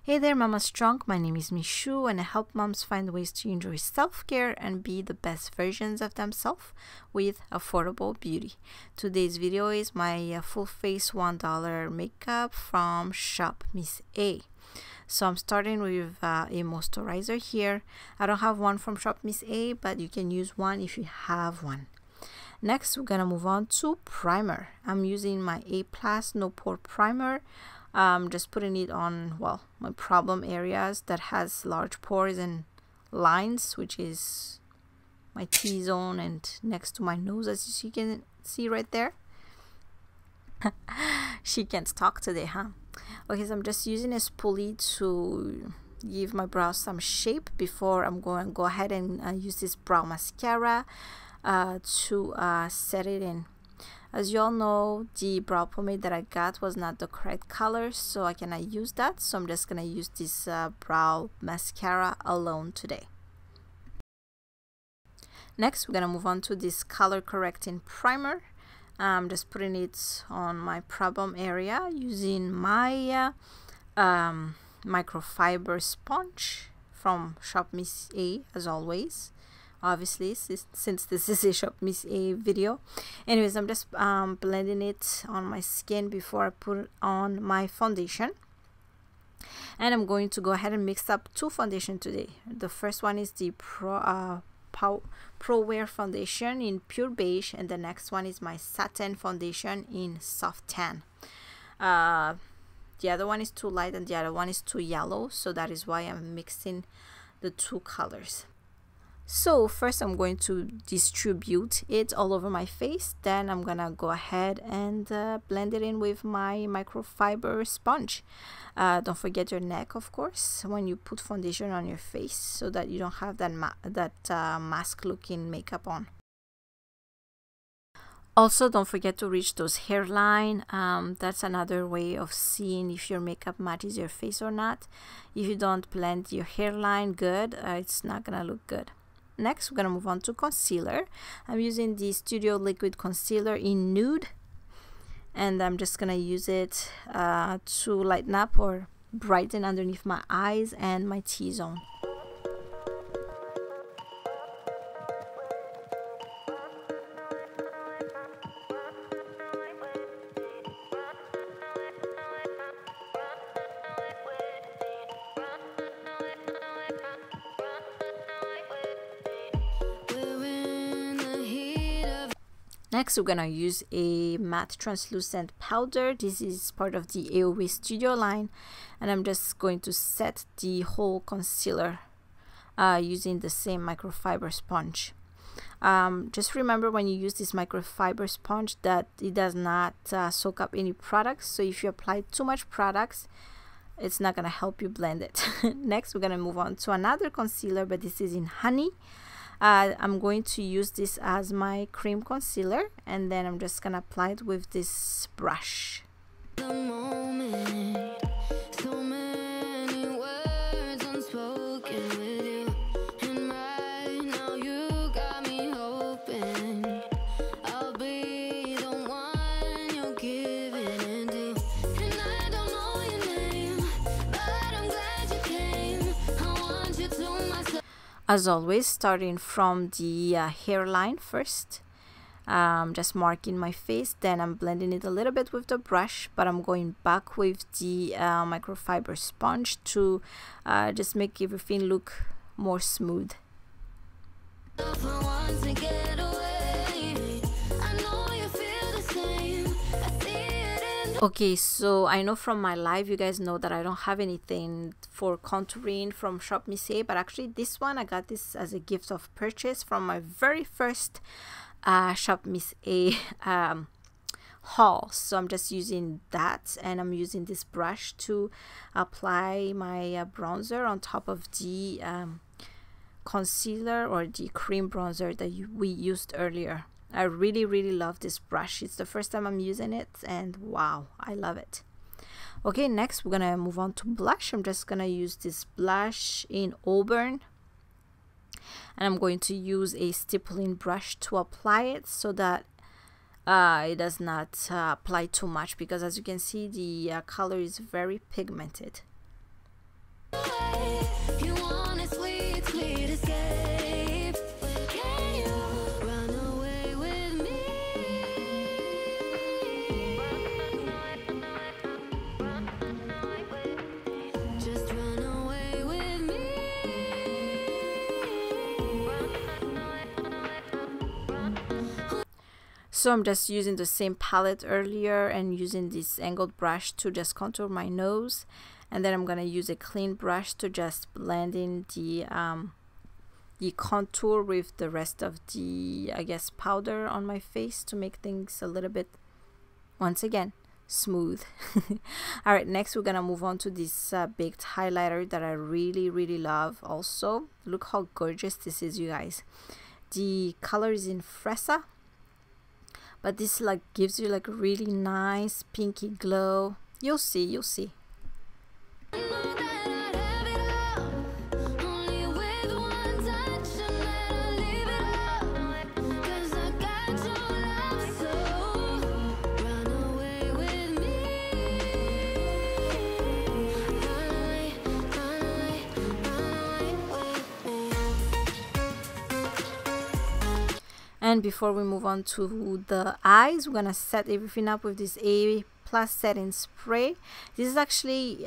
Hey there, Mama Strong. My name is Michou, and I help moms find ways to enjoy self-care and be the best versions of themselves with affordable beauty. Today's video is my full face $1 makeup from Shop Miss A. So I'm starting with a moisturizer here. I don't have one from Shop Miss A, but you can use one if you have one. Next, we're gonna move on to primer. I'm using my A+ No Pore Primer. Just putting it on, well, my problem areas that has large pores and lines, which is my T-zone and next to my nose, as you can see right there. She can't talk today, huh? Okay, so I'm just using a spoolie to give my brows some shape before I'm going to go ahead and use this brow mascara to set it in. As you all know, the brow pomade that I got was not the correct color, so I cannot use that. So I'm just gonna use this brow mascara alone today. Next, we're gonna move on to this color correcting primer. I'm just putting it on my problem area using my microfiber sponge from Shop Miss A, as always. Obviously, since this is a Shop Miss A video. Anyways, I'm just blending it on my skin before I put on my foundation. And I'm going to go ahead and mix up two foundations today. The first one is the prowear foundation in pure beige, and the next one is my Satin foundation in soft tan. The other one is too light and the other one is too yellow, so that is why I'm mixing the two colors. So first I'm going to distribute it all over my face, then I'm gonna go ahead and blend it in with my microfiber sponge. Don't forget your neck, of course, when you put foundation on your face, so that you don't have that mask looking makeup on. Also, don't forget to reach those hairline. That's another way of seeing if your makeup matches your face or not. If you don't blend your hairline good, it's not gonna look good. Next, we're gonna move on to concealer. I'm using the Studio Liquid Concealer in Nude, and I'm just gonna use it to lighten up or brighten underneath my eyes and my T-zone. Next, we're gonna use a matte translucent powder. This is part of the AoA Studio line, and I'm just going to set the whole concealer using the same microfiber sponge. Just remember, when you use this microfiber sponge, that it does not soak up any products. So if you apply too much products, it's not gonna help you blend it. Next, we're gonna move on to another concealer, but this is in Honey. I'm going to use this as my cream concealer, and then I'm just gonna apply it with this brush. As always, starting from the hairline first, just marking my face, then I'm blending it a little bit with the brush, but I'm going back with the microfiber sponge to just make everything look more smooth. Okay, so I know from my live you guys know that I don't have anything for contouring from Shop Miss A, but actually this one, I got this as a gift of purchase from my very first Shop Miss A haul. So I'm just using that, and I'm using this brush to apply my bronzer on top of the concealer or the cream bronzer that we used earlier. I really love this brush. It's the first time I'm using it, and wow, I love it. Okay, next we're gonna move on to blush. I'm just gonna use this blush in Auburn, and I'm going to use a stippling brush to apply it so that it does not apply too much, because as you can see, the color is very pigmented. So I'm just using the same palette earlier and using this angled brush to just contour my nose, and then I'm gonna use a clean brush to just blend in the contour with the rest of the, I guess, powder on my face to make things a little bit, once again, smooth. All right, next we're gonna move on to this baked highlighter that I really love. Also, look how gorgeous this is, you guys. The color is in fresa, but this like gives you like a really nice pinky glow. You'll see. And before we move on to the eyes, we're gonna set everything up with this A+ Satin spray. This actually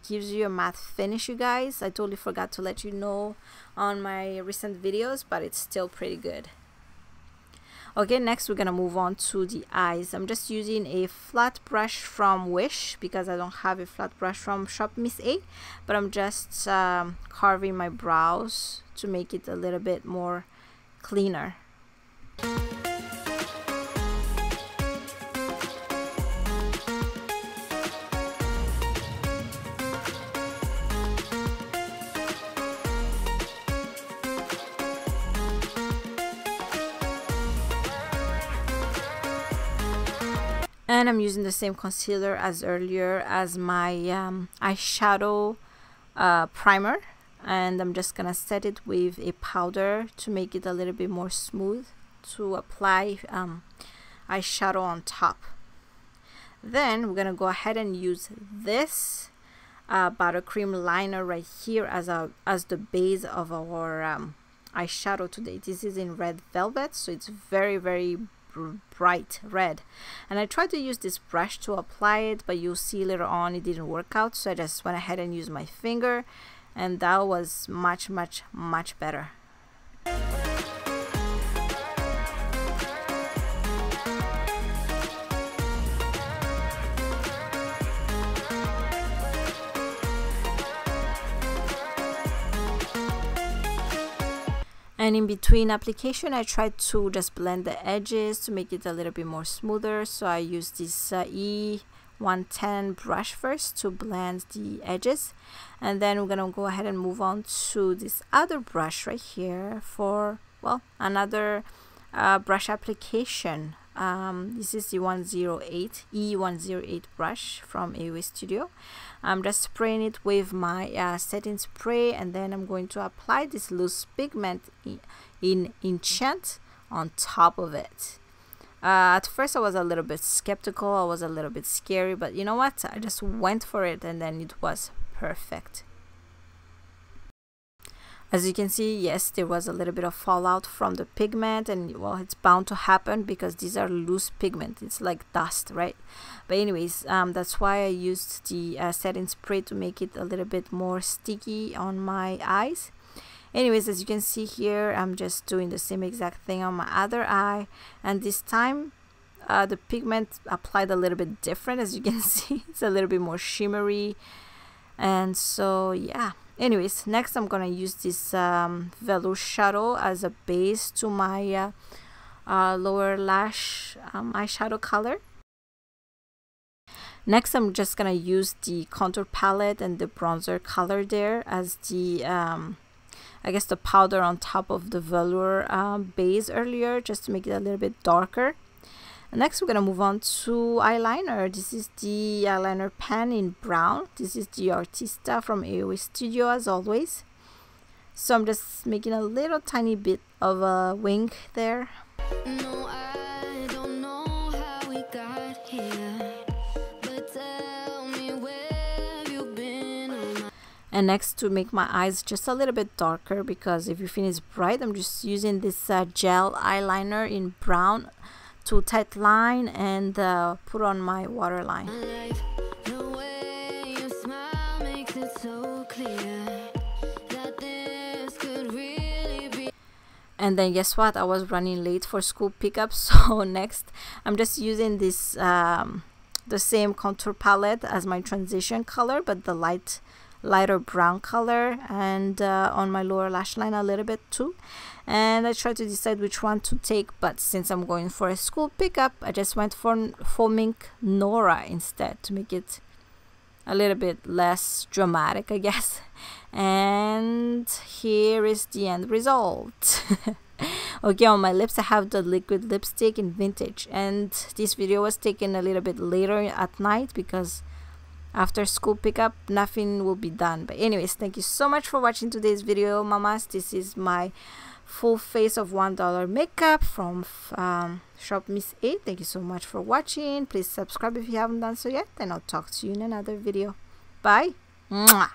gives you a matte finish, you guys. I totally forgot to let you know on my recent videos, but it's still pretty good. Okay, next we're gonna move on to the eyes. I'm just using a flat brush from Wish because I don't have a flat brush from Shop Miss A, but I'm just carving my brows to make it a little bit more cleaner. And I'm using the same concealer as earlier as my eyeshadow primer, and I'm just gonna set it with a powder to make it a little bit more smooth to apply eyeshadow on top. Then we're gonna go ahead and use this buttercream liner right here as the base of our eyeshadow today. This is in Red Velvet, so it's very bright red, and I tried to use this brush to apply it, but you'll see later on it didn't work out, so I just went ahead and used my finger, and that was much better. And in between application, I tried to just blend the edges to make it a little bit more smoother. So I used this E110 brush first to blend the edges. And then we're gonna go ahead and move on to this other brush right here for, well, another brush application. This is the E108 brush from AoA Studio. I'm just spraying it with my setting spray, and then I'm going to apply this loose pigment in Enchant on top of it. At first I was a little bit skeptical, I was a little bit scary, but you know what, I just went for it and then it was perfect. As you can see, yes, there was a little bit of fallout from the pigment, and well, it's bound to happen because these are loose pigment. It's like dust, right? But anyways, that's why I used the setting spray to make it a little bit more sticky on my eyes. Anyways, as you can see here, I'm just doing the same exact thing on my other eye, and this time the pigment applied a little bit different. As you can see, it's a little bit more shimmery, and so yeah. Anyways, next I'm gonna use this velour shadow as a base to my lower lash eyeshadow color. Next, I'm just gonna use the contour palette and the bronzer color there as the I guess the powder on top of the velour base earlier, just to make it a little bit darker. Next, we're gonna move on to eyeliner. This is the eyeliner pen in brown. This is the Artista from AoA Studio, as always. So I'm just making a little tiny bit of a wing there. No, I don't know how we got here, but tell me where you've been. And next, to make my eyes just a little bit darker, because if you finish bright, I'm just using this gel eyeliner in brown to tight line and put on my waterline. And then guess what, I was running late for school pickup, so next I'm just using this the same contour palette as my transition color, but the lighter brown color, and on my lower lash line a little bit too. And I tried to decide which one to take, but since I'm going for a school pickup, I just went for faux mink Nora instead, to make it a little bit less dramatic, I guess. And here is the end result. Okay, on my lips I have the liquid lipstick in Vintage, and this video was taken a little bit later at night because after school pickup nothing will be done. But anyways, thank you so much for watching today's video, mamas. This is my full face of $1 makeup from Shop Miss A. Thank you so much for watching. Please subscribe if you haven't done so yet, and I'll talk to you in another video. Bye. Mwah.